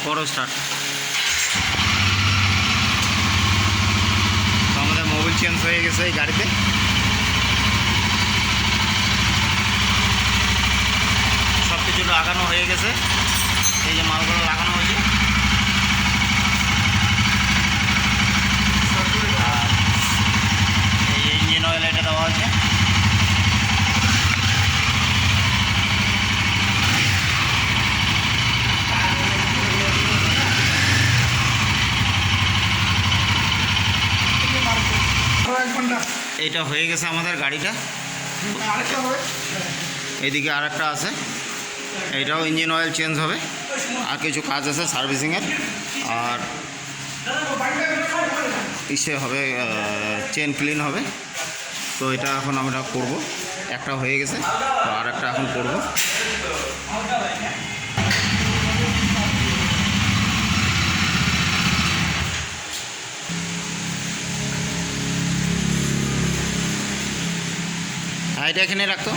করো স্টার্ট। তো আমাদের মোবিল চেঞ্জ হয়ে গেছে এই গাড়িতে। সব কিছু লাগানো হয়ে গেছে, এই যে মালগুলো লাগানো হয়েছে। আর এই ইঞ্জিন অয়েল এটা দেওয়া হয়েছে। এটা হয়ে গেছে আমাদের গাড়িটা। এদিকে আরেকটা আছে, এইটাও ইঞ্জিন অয়েল চেঞ্জ হবে, আর কিছু কাজ আছে সার্ভিসিংয়ের, আর ইসে হবে, চেন ক্লিন হবে। তো এটা এখন আমরা করব। একটা হয়ে গেছে, তো আর একটা এখন করব। হ্যাঁ, এটা এখানে রাখতো।